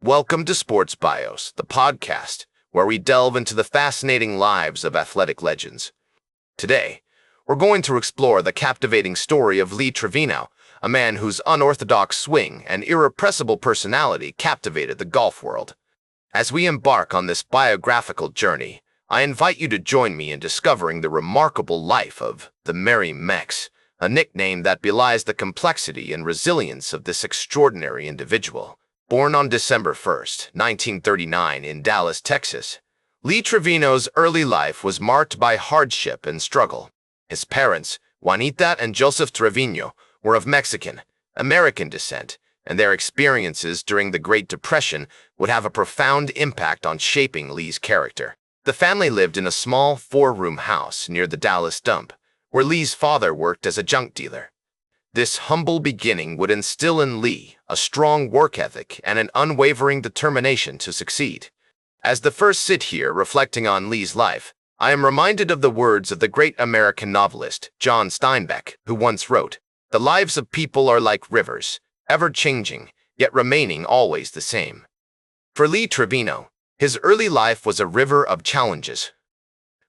Welcome to Sports Bios, the podcast where we delve into the fascinating lives of athletic legends. Today, we're going to explore the captivating story of Lee Trevino, a man whose unorthodox swing and irrepressible personality captivated the golf world. As we embark on this biographical journey, I invite you to join me in discovering the remarkable life of the Merry Mex, a nickname that belies the complexity and resilience of this extraordinary individual. Born on December 1st, 1939 in Dallas, Texas, Lee Trevino's early life was marked by hardship and struggle. His parents, Juanita and Joseph Trevino, were of Mexican-American descent, and their experiences during the Great Depression would have a profound impact on shaping Lee's character. The family lived in a small four-room house near the Dallas dump, where Lee's father worked as a junk dealer. This humble beginning would instill in Lee a strong work ethic and an unwavering determination to succeed. As the first sit here reflecting on Lee's life, I am reminded of the words of the great American novelist John Steinbeck, who once wrote, "The lives of people are like rivers, ever-changing, yet remaining always the same." For Lee Trevino, his early life was a river of challenges,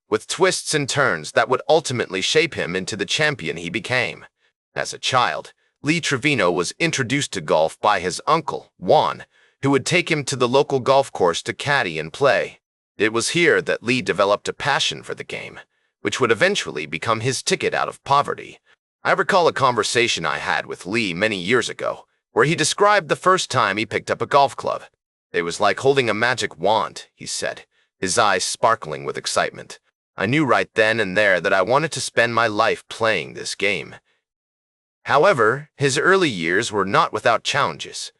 with twists and turns that would ultimately shape him into the champion he became. As a child, Lee Trevino was introduced to golf by his uncle, Juan, who would take him to the local golf course to caddy and play. It was here that Lee developed a passion for the game, which would eventually become his ticket out of poverty. I recall a conversation I had with Lee many years ago, where he described the first time he picked up a golf club. "It was like holding a magic wand," he said, his eyes sparkling with excitement. "I knew right then and there that I wanted to spend my life playing this game." However, his early years were not without challenges.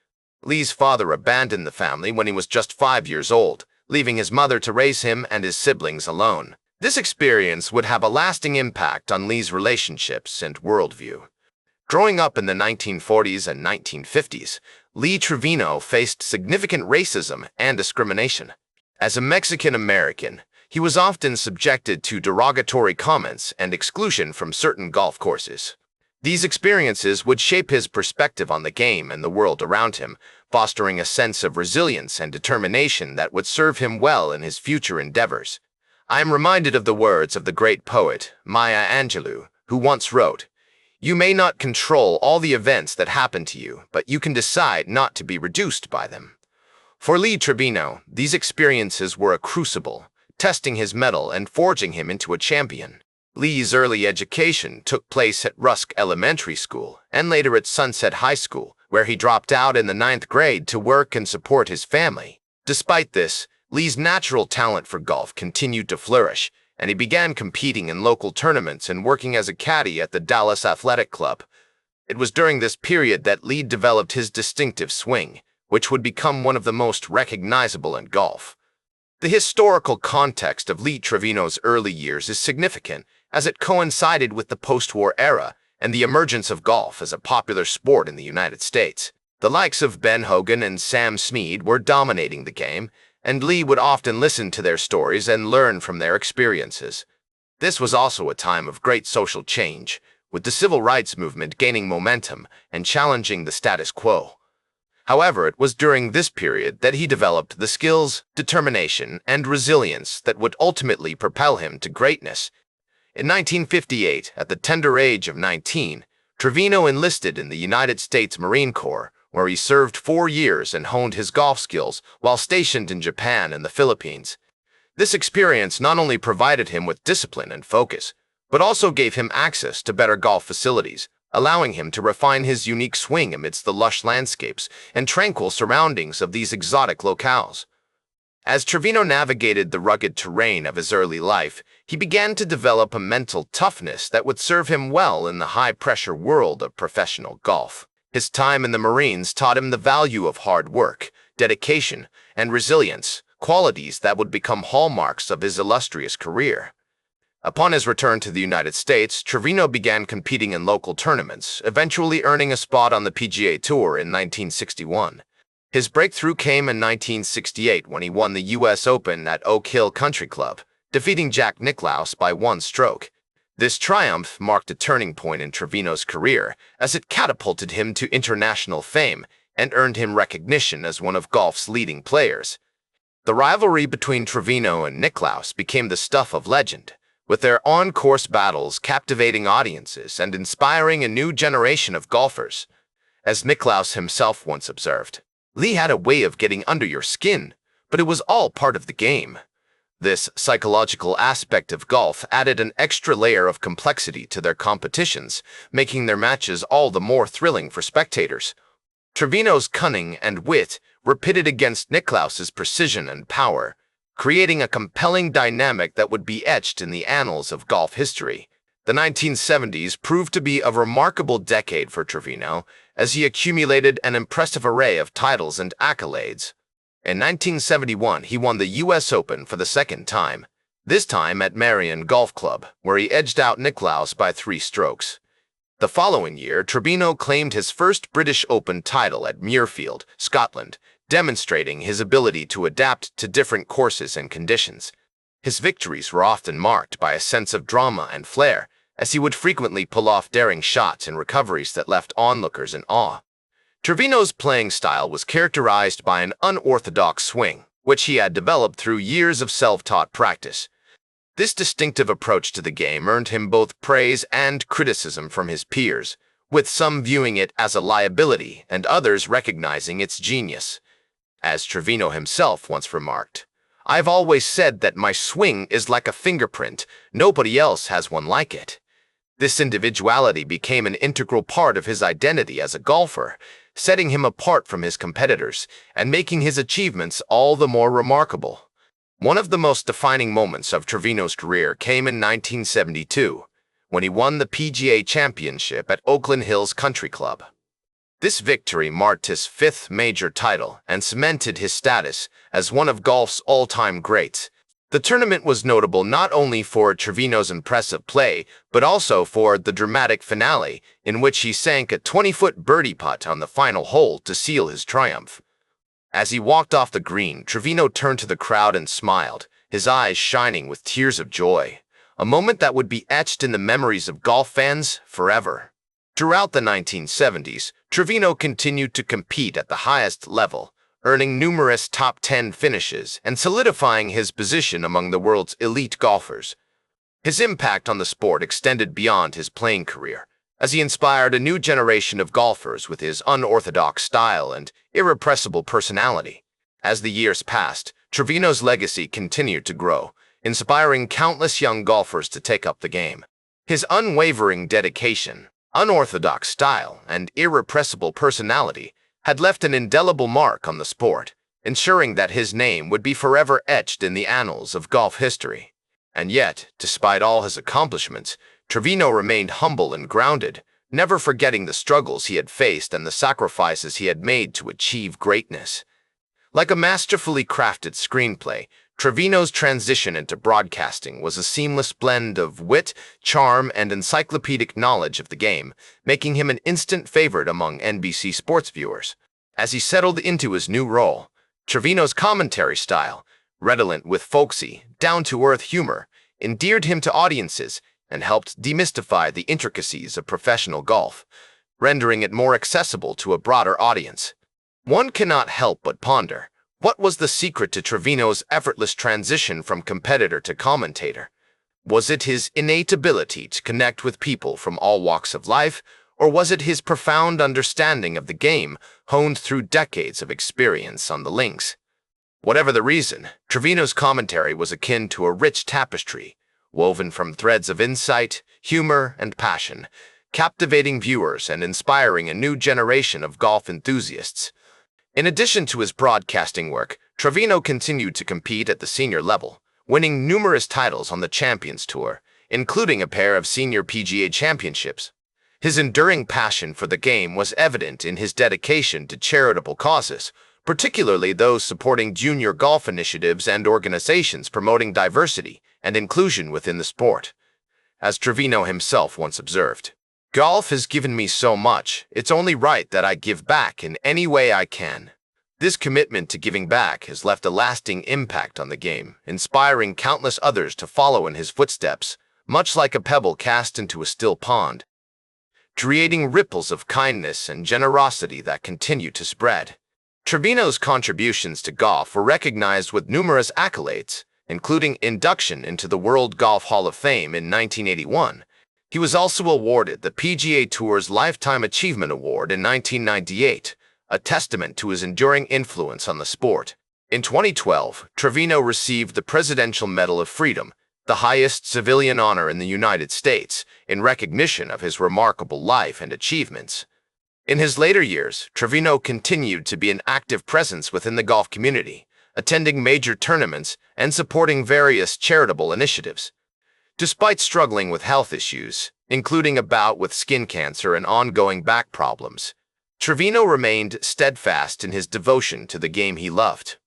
Lee's father abandoned the family when he was just 5 years old, leaving his mother to raise him and his siblings alone. This experience would have a lasting impact on Lee's relationships and worldview. Growing up in the 1940s and 1950s, Lee Trevino faced significant racism and discrimination. As a Mexican-American, he was often subjected to derogatory comments and exclusion from certain golf courses. These experiences would shape his perspective on the game and the world around him, fostering a sense of resilience and determination that would serve him well in his future endeavors. I am reminded of the words of the great poet Maya Angelou, who once wrote, "You may not control all the events that happen to you, but you can decide not to be reduced by them." For Lee Trevino, these experiences were a crucible, testing his mettle and forging him into a champion. Lee's early education took place at Rusk Elementary School and later at Sunset High School, where he dropped out in the 9th grade to work and support his family. Despite this, Lee's natural talent for golf continued to flourish, and he began competing in local tournaments and working as a caddy at the Dallas Athletic Club. It was during this period that Lee developed his distinctive swing, which would become one of the most recognizable in golf. The historical context of Lee Trevino's early years is significant, as it coincided with the post-war era and the emergence of golf as a popular sport in the United States. The likes of Ben Hogan and Sam Snead were dominating the game, and Lee would often listen to their stories and learn from their experiences. This was also a time of great social change, with the civil rights movement gaining momentum and challenging the status quo. However, it was during this period that he developed the skills, determination, and resilience that would ultimately propel him to greatness. In 1958, at the tender age of 19, Trevino enlisted in the United States Marine Corps, where he served 4 years and honed his golf skills while stationed in Japan and the Philippines. This experience not only provided him with discipline and focus, but also gave him access to better golf facilities, allowing him to refine his unique swing amidst the lush landscapes and tranquil surroundings of these exotic locales. As Trevino navigated the rugged terrain of his early life, he began to develop a mental toughness that would serve him well in the high-pressure world of professional golf. His time in the Marines taught him the value of hard work, dedication, and resilience, qualities that would become hallmarks of his illustrious career. Upon his return to the United States, Trevino began competing in local tournaments, eventually earning a spot on the PGA Tour in 1961. His breakthrough came in 1968 when he won the U.S. Open at Oak Hill Country Club, defeating Jack Nicklaus by 1 stroke. This triumph marked a turning point in Trevino's career, as it catapulted him to international fame and earned him recognition as one of golf's leading players. The rivalry between Trevino and Nicklaus became the stuff of legend, with their on-course battles captivating audiences and inspiring a new generation of golfers. As Nicklaus himself once observed, Lee had a way of getting under your skin, but it was all part of the game. This psychological aspect of golf added an extra layer of complexity to their competitions, making their matches all the more thrilling for spectators. Trevino's cunning and wit were pitted against Nicklaus's precision and power, creating a compelling dynamic that would be etched in the annals of golf history. The 1970s proved to be a remarkable decade for Trevino, as he accumulated an impressive array of titles and accolades. In 1971, he won the U.S. Open for the second time, this time at Marion Golf Club, where he edged out Nicklaus by 3 strokes. The following year, Trevino claimed his first British Open title at Muirfield, Scotland, demonstrating his ability to adapt to different courses and conditions. His victories were often marked by a sense of drama and flair, as he would frequently pull off daring shots and recoveries that left onlookers in awe. Trevino's playing style was characterized by an unorthodox swing, which he had developed through years of self-taught practice. This distinctive approach to the game earned him both praise and criticism from his peers, with some viewing it as a liability and others recognizing its genius. As Trevino himself once remarked, "I've always said that my swing is like a fingerprint. Nobody else has one like it." This individuality became an integral part of his identity as a golfer, setting him apart from his competitors and making his achievements all the more remarkable. One of the most defining moments of Trevino's career came in 1972, when he won the PGA Championship at Oakland Hills Country Club. This victory marked his 5th major title and cemented his status as one of golf's all-time greats. The tournament was notable not only for Trevino's impressive play, but also for the dramatic finale, in which he sank a 20-foot birdie putt on the final hole to seal his triumph. As he walked off the green, Trevino turned to the crowd and smiled, his eyes shining with tears of joy, a moment that would be etched in the memories of golf fans forever. Throughout the 1970s, Trevino continued to compete at the highest level, earning numerous top 10 finishes and solidifying his position among the world's elite golfers. His impact on the sport extended beyond his playing career, as he inspired a new generation of golfers with his unorthodox style and irrepressible personality. As the years passed, Trevino's legacy continued to grow, inspiring countless young golfers to take up the game. His unwavering dedication, unorthodox style, and irrepressible personality had left an indelible mark on the sport, ensuring that his name would be forever etched in the annals of golf history. And yet, despite all his accomplishments, Trevino remained humble and grounded, never forgetting the struggles he had faced and the sacrifices he had made to achieve greatness. Like a masterfully crafted screenplay, Trevino's transition into broadcasting was a seamless blend of wit, charm, and encyclopedic knowledge of the game, making him an instant favorite among NBC sports viewers. As he settled into his new role, Trevino's commentary style, redolent with folksy, down-to-earth humor, endeared him to audiences and helped demystify the intricacies of professional golf, rendering it more accessible to a broader audience. One cannot help but ponder, what was the secret to Trevino's effortless transition from competitor to commentator? Was it his innate ability to connect with people from all walks of life, or was it his profound understanding of the game, honed through decades of experience on the links? Whatever the reason, Trevino's commentary was akin to a rich tapestry, woven from threads of insight, humor, and passion, captivating viewers and inspiring a new generation of golf enthusiasts. In addition to his broadcasting work, Trevino continued to compete at the senior level, winning numerous titles on the Champions Tour, including a pair of senior PGA championships. His enduring passion for the game was evident in his dedication to charitable causes, particularly those supporting junior golf initiatives and organizations promoting diversity and inclusion within the sport. As Trevino himself once observed, "Golf has given me so much, it's only right that I give back in any way I can." This commitment to giving back has left a lasting impact on the game, inspiring countless others to follow in his footsteps, much like a pebble cast into a still pond. creating ripples of kindness and generosity that continue to spread. Trevino's contributions to golf were recognized with numerous accolades, including induction into the World Golf Hall of Fame in 1981. He was also awarded the PGA Tour's Lifetime Achievement Award in 1998, a testament to his enduring influence on the sport. In 2012, Trevino received the Presidential Medal of Freedom, the highest civilian honor in the United States, in recognition of his remarkable life and achievements. In his later years, Trevino continued to be an active presence within the golf community, attending major tournaments and supporting various charitable initiatives. Despite struggling with health issues, including a bout with skin cancer and ongoing back problems, Trevino remained steadfast in his devotion to the game he loved.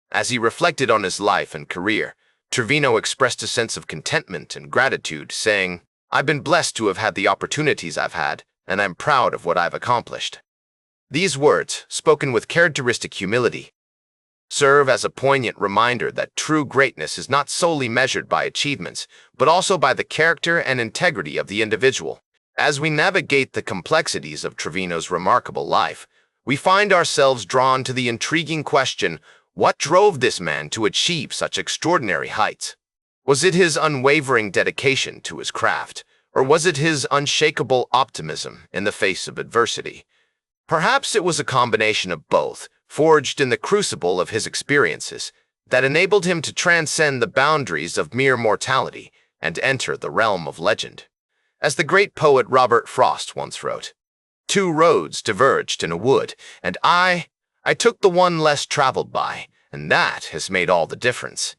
As he reflected on his life and career, Trevino expressed a sense of contentment and gratitude, saying, "I've been blessed to have had the opportunities I've had, and I'm proud of what I've accomplished." These words, spoken with characteristic humility, serve as a poignant reminder that true greatness is not solely measured by achievements, but also by the character and integrity of the individual. As we navigate the complexities of Trevino's remarkable life, we find ourselves drawn to the intriguing question, what drove this man to achieve such extraordinary heights? Was it his unwavering dedication to his craft, or was it his unshakable optimism in the face of adversity? Perhaps it was a combination of both, forged in the crucible of his experiences, that enabled him to transcend the boundaries of mere mortality and enter the realm of legend. As the great poet Robert Frost once wrote, "Two roads diverged in a wood, and I took the one less traveled by, and that has made all the difference."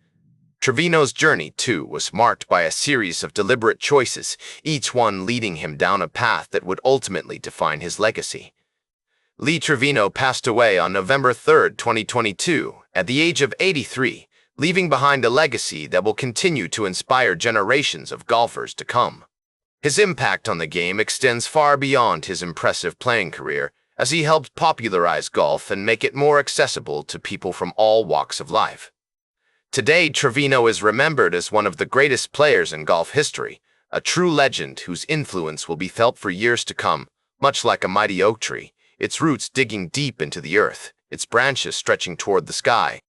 Trevino's journey, too, was marked by a series of deliberate choices, each one leading him down a path that would ultimately define his legacy. Lee Trevino passed away on November 3, 2022, at the age of 83, leaving behind a legacy that will continue to inspire generations of golfers to come. His impact on the game extends far beyond his impressive playing career, as he helped popularize golf and make it more accessible to people from all walks of life. Today, Trevino is remembered as one of the greatest players in golf history, a true legend whose influence will be felt for years to come, much like a mighty oak tree, its roots digging deep into the earth, its branches stretching toward the sky,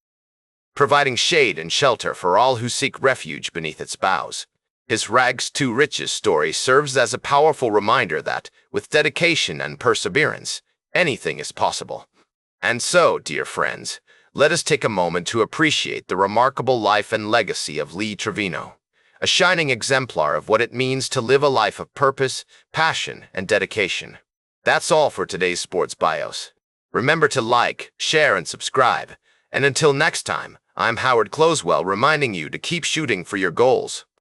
providing shade and shelter for all who seek refuge beneath its boughs. His rags to riches story serves as a powerful reminder that, with dedication and perseverance, anything is possible. And so, dear friends, let us take a moment to appreciate the remarkable life and legacy of Lee Trevino, a shining exemplar of what it means to live a life of purpose, passion, and dedication. That's all for today's Sports Bios. Remember to like, share, and subscribe. And until next time, I'm Howard Closewell reminding you to keep shooting for your goals.